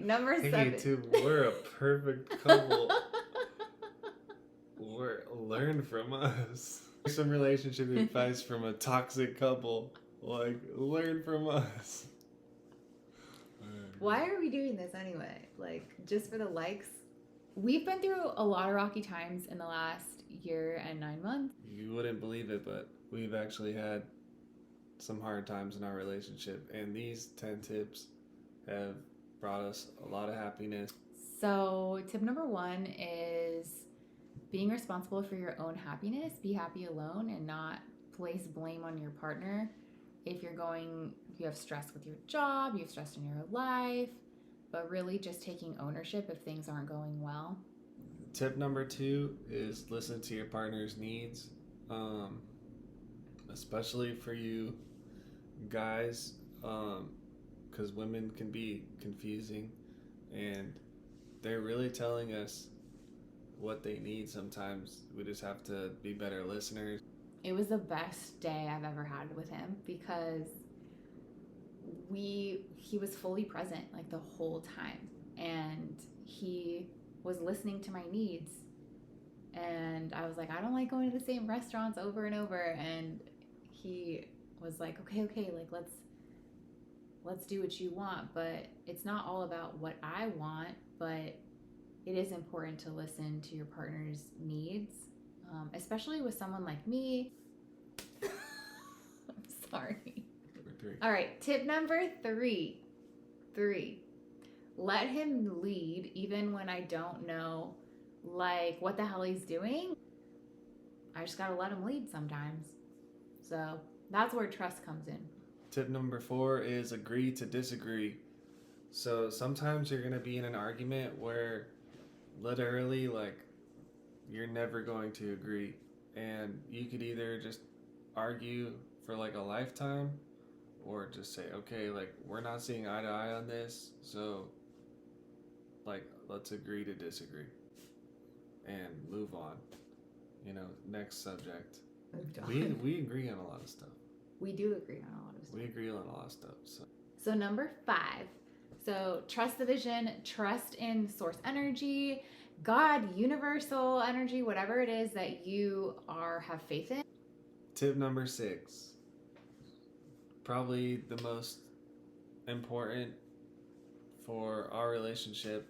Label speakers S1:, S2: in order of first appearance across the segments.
S1: Number 7.
S2: Hey, dude, we're a perfect couple. Learn from us. Some relationship advice from a toxic couple. Like, learn from us.
S1: Why are we doing this anyway? Like, just for the likes? We've been through a lot of rocky times in the last year and 9 months.
S2: You wouldn't believe it, but we've actually had some hard times in our relationship, and these 10 tips have brought us a lot of happiness.
S1: So, tip number 1 is being responsible for your own happiness. Be happy alone and not place blame on your partner. If you have stress with your job, you have stress in your life, but really just taking ownership if things aren't going well.
S2: Tip number 2 is listen to your partner's needs, especially for you guys, because women can be confusing, and they're really telling us what they need sometimes. We just have to be better listeners.
S1: It was the best day I've ever had with him because he was fully present like the whole time, and he was listening to my needs. And I was like, I don't like going to the same restaurants over and over, and he was like, okay, like let's do what you want, but it's not all about what I want, but it is important to listen to your partner's needs, especially with someone like me. I'm sorry.
S2: Number 3.
S1: All right, tip number 3. Let him lead even when I don't know like what the hell he's doing. I just gotta let him lead sometimes. So that's where trust comes in.
S2: Tip number 4 is agree to disagree. So sometimes you're gonna be in an argument where literally like you're never going to agree, and you could either just argue for like a lifetime, or just say, okay, like we're not seeing eye to eye on this, so like let's agree to disagree and move on. Next subject. We agree on a lot of stuff.
S1: We do agree on a lot of stuff.
S2: We agree on a lot of stuff.
S1: So number 5. So trust the vision, trust in source energy, God, universal energy, whatever it is that you have faith in.
S2: Tip number 6. Probably the most important for our relationship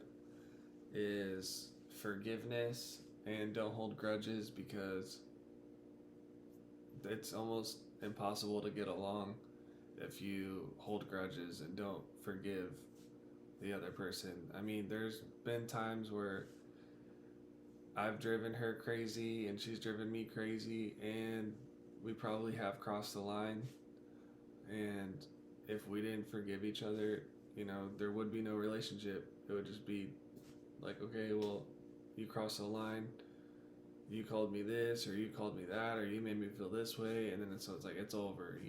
S2: is forgiveness, and don't hold grudges, because it's almost impossible to get along if you hold grudges and don't forgive the other person. I mean, there's been times where I've driven her crazy and she's driven me crazy, and we probably have crossed the line. And if we didn't forgive each other, there would be no relationship. It would just be like, okay, well, you crossed the line. You called me this, or you called me that, or you made me feel this way, and then it's like it's over,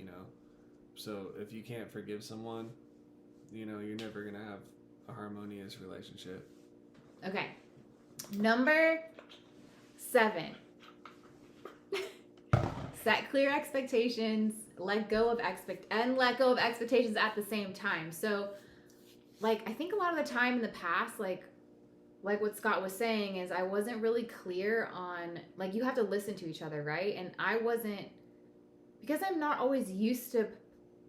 S2: So if you can't forgive someone, you're never gonna have a harmonious relationship.
S1: Okay. Number 7. Set clear expectations, let go of expectations at the same time. So, like, I think a lot of the time in the past, like what Scott was saying, is I wasn't really clear on, like, you have to listen to each other, right? And I wasn't, because I'm not always used to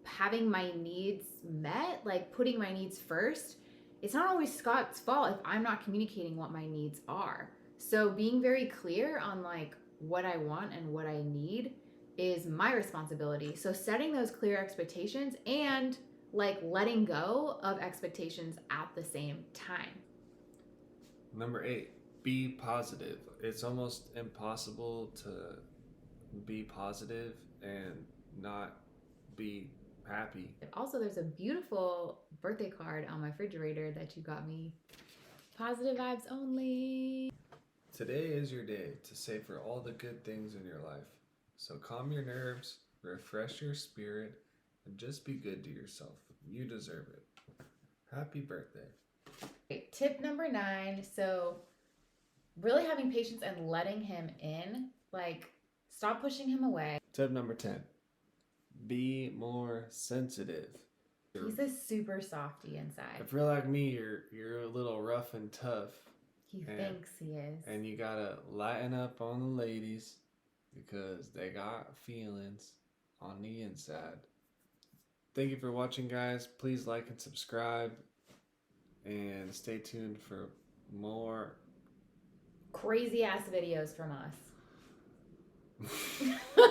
S1: having my needs met, like putting my needs first. It's not always Scott's fault if I'm not communicating what my needs are. So being very clear on like what I want and what I need is my responsibility. So setting those clear expectations and like letting go of expectations at the same time.
S2: Number 8, be positive. It's almost impossible to be positive and not be happy.
S1: Also, there's a beautiful birthday card on my refrigerator that you got me. Positive vibes only.
S2: Today is your day to savor all the good things in your life. So calm your nerves, refresh your spirit, and just be good to yourself. You deserve it. Happy birthday.
S1: Okay, tip number 9. So really having patience and letting him in. Like, stop pushing him away.
S2: Tip number 10. Be more sensitive.
S1: He's a super softy
S2: If
S1: inside.
S2: you're like me, you're a little rough and tough,
S1: He
S2: and,
S1: thinks he is.
S2: and you gotta lighten up on the ladies because they got feelings on the inside. Thank you for watching, guys. Please like and subscribe, and stay tuned for more
S1: Crazy ass videos from us.